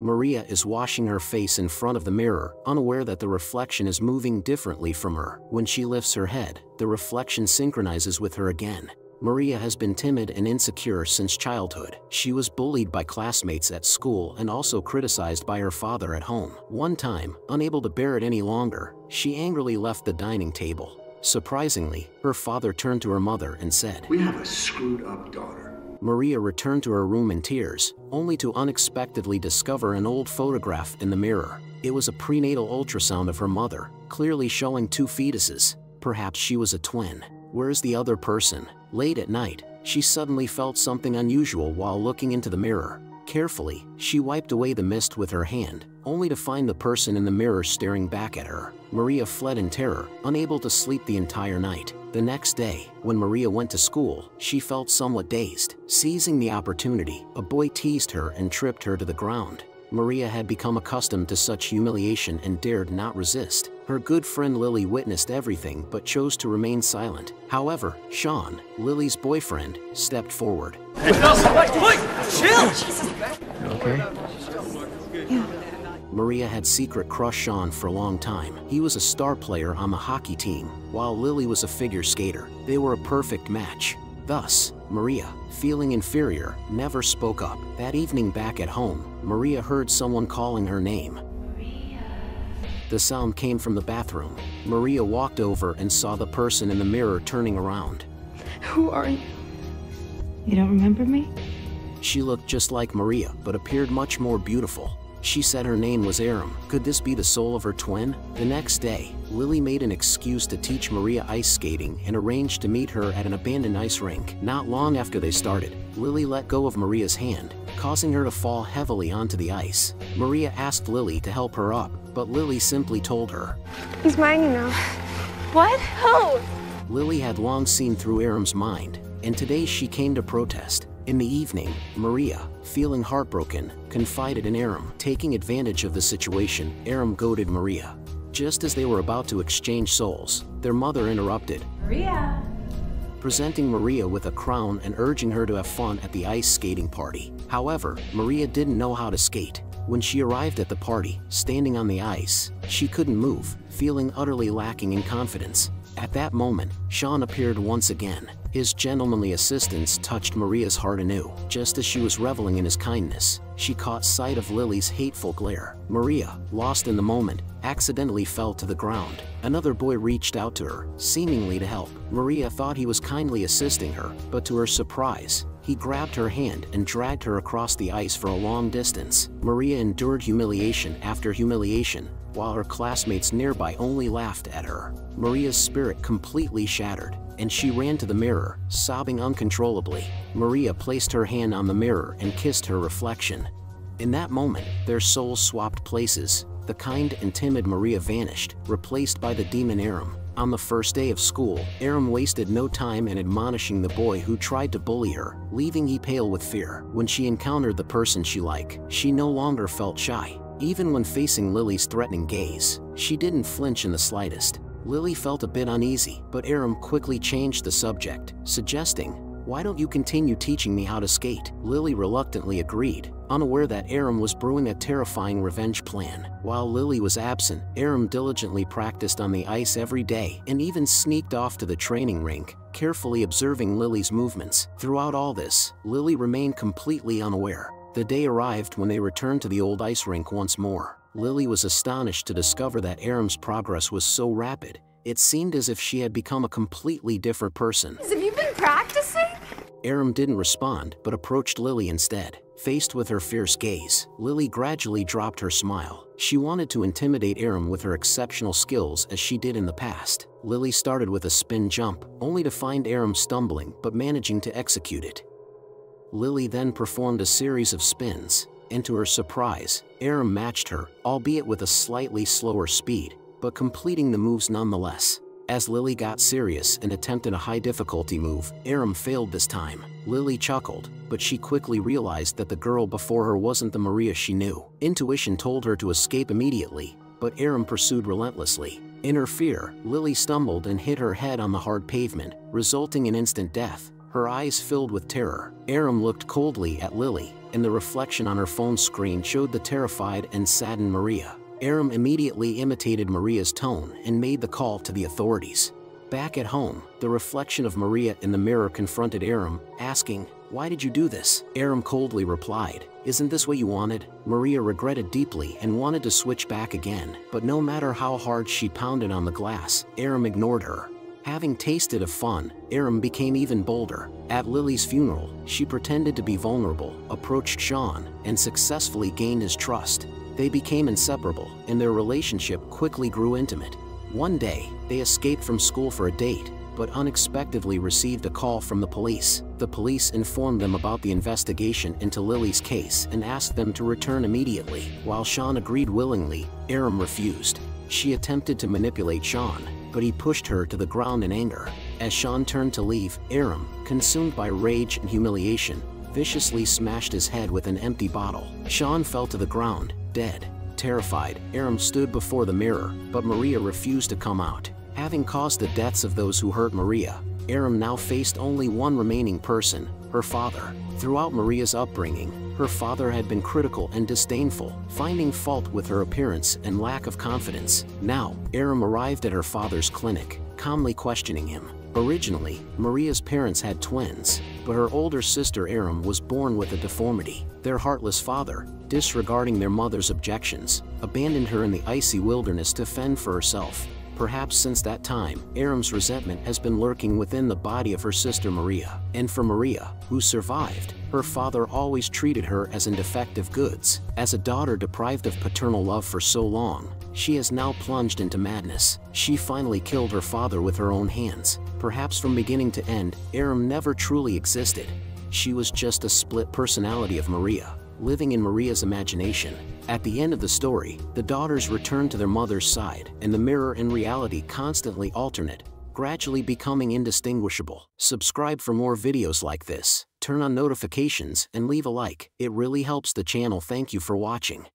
Maria is washing her face in front of the mirror, unaware that the reflection is moving differently from her. When she lifts her head, the reflection synchronizes with her again. Maria has been timid and insecure since childhood. She was bullied by classmates at school and also criticized by her father at home. One time, unable to bear it any longer, she angrily left the dining table. Surprisingly, her father turned to her mother and said, "We have a screwed up daughter." Maria returned to her room in tears, only to unexpectedly discover an old photograph in the mirror. It was a prenatal ultrasound of her mother, clearly showing two fetuses. Perhaps she was a twin. Where's the other person? Late at night, she suddenly felt something unusual while looking into the mirror. Carefully, she wiped away the mist with her hand, only to find the person in the mirror staring back at her. Maria fled in terror, unable to sleep the entire night. The next day, when Maria went to school, she felt somewhat dazed. Seizing the opportunity, a boy teased her and tripped her to the ground. Maria had become accustomed to such humiliation and dared not resist. Her good friend Lily witnessed everything but chose to remain silent. However, Sean, Lily's boyfriend, stepped forward. Hey, chill! You okay? Yeah. Maria had secret crush Sean for a long time. He was a star player on the hockey team, while Lily was a figure skater. They were a perfect match. Thus, Maria, feeling inferior, never spoke up. That evening back at home, Maria heard someone calling her name. Maria. The sound came from the bathroom. Maria walked over and saw the person in the mirror turning around. Who are you? You don't remember me? She looked just like Maria, but appeared much more beautiful. She said her name was Aram. Could this be the soul of her twin? The next day, Lily made an excuse to teach Maria ice skating and arranged to meet her at an abandoned ice rink. Not long after they started, Lily let go of Maria's hand, causing her to fall heavily onto the ice. Maria asked Lily to help her up, but Lily simply told her, "He's mine, you know." What? Who? Lily had long seen through Aram's mind, and today she came to protest. In the evening, Maria, feeling heartbroken, confided in Aram. Taking advantage of the situation, Aram goaded Maria. Just as they were about to exchange souls, their mother interrupted, Maria. presenting Maria with a crown and urging her to have fun at the ice skating party. However, Maria didn't know how to skate. When she arrived at the party, standing on the ice, she couldn't move, feeling utterly lacking in confidence. At that moment, Sean appeared once again. His gentlemanly assistance touched Maria's heart anew. Just as she was reveling in his kindness, she caught sight of Lily's hateful glare. Maria, lost in the moment, accidentally fell to the ground. Another boy reached out to her, seemingly to help. Maria thought he was kindly assisting her, but to her surprise, he grabbed her hand and dragged her across the ice for a long distance. Maria endured humiliation after humiliation, while her classmates nearby only laughed at her. Maria's spirit completely shattered, and she ran to the mirror, sobbing uncontrollably. Maria placed her hand on the mirror and kissed her reflection. In that moment, their souls swapped places. The kind and timid Maria vanished, replaced by the demon Aram. On the first day of school, Aram wasted no time in admonishing the boy who tried to bully her, leaving he pale with fear. When she encountered the person she liked, she no longer felt shy. Even when facing Lily's threatening gaze, she didn't flinch in the slightest. Lily felt a bit uneasy, but Aram quickly changed the subject, suggesting, "Why don't you continue teaching me how to skate?" Lily reluctantly agreed, unaware that Aram was brewing a terrifying revenge plan. While Lily was absent, Aram diligently practiced on the ice every day and even sneaked off to the training rink, carefully observing Lily's movements. Throughout all this, Lily remained completely unaware. The day arrived when they returned to the old ice rink once more. Lily was astonished to discover that Aram's progress was so rapid. It seemed as if she had become a completely different person. Have you been practicing? Aram didn't respond, but approached Lily instead. Faced with her fierce gaze, Lily gradually dropped her smile. She wanted to intimidate Aram with her exceptional skills as she did in the past. Lily started with a spin jump, only to find Aram stumbling but managing to execute it. Lily then performed a series of spins, and to her surprise, Aram matched her, albeit with a slightly slower speed, but completing the moves nonetheless. As Lily got serious and attempted a high-difficulty move, Aram failed this time. Lily chuckled, but she quickly realized that the girl before her wasn't the Maria she knew. Intuition told her to escape immediately, but Aram pursued relentlessly. In her fear, Lily stumbled and hit her head on the hard pavement, resulting in instant death. Her eyes filled with terror. Aram looked coldly at Lily, and the reflection on her phone screen showed the terrified and saddened Maria. Aram immediately imitated Maria's tone and made the call to the authorities. Back at home, the reflection of Maria in the mirror confronted Aram, asking, "Why did you do this?" Aram coldly replied, "Isn't this what you wanted?" Maria regretted deeply and wanted to switch back again, but no matter how hard she pounded on the glass, Aram ignored her. Having tasted of fun, Aram became even bolder. At Lily's funeral, she pretended to be vulnerable, approached Sean, and successfully gained his trust. They became inseparable, and their relationship quickly grew intimate. One day, they escaped from school for a date, but unexpectedly received a call from the police. The police informed them about the investigation into Lily's case and asked them to return immediately. While Sean agreed willingly, Aram refused. She attempted to manipulate Sean, but he pushed her to the ground in anger. As Sean turned to leave, Aram, consumed by rage and humiliation, viciously smashed his head with an empty bottle. Sean fell to the ground, dead. Terrified, Aram stood before the mirror, but Maria refused to come out. Having caused the deaths of those who hurt Maria, Aram now faced only one remaining person, her father. Throughout Maria's upbringing, her father had been critical and disdainful, finding fault with her appearance and lack of confidence. Now, Aram arrived at her father's clinic, calmly questioning him. Originally, Maria's parents had twins, but her older sister Aram was born with a deformity. Their heartless father, disregarding their mother's objections, abandoned her in the icy wilderness to fend for herself. Perhaps since that time, Aram's resentment has been lurking within the body of her sister Maria. And for Maria, who survived, her father always treated her as defective goods. As a daughter deprived of paternal love for so long, she has now plunged into madness. She finally killed her father with her own hands. Perhaps from beginning to end, Aram never truly existed. She was just a split personality of Maria, living in Maria's imagination. At the end of the story, the daughters return to their mother's side, and the mirror and reality constantly alternate, gradually becoming indistinguishable. Subscribe for more videos like this, turn on notifications, and leave a like. It really helps the channel. Thank you for watching.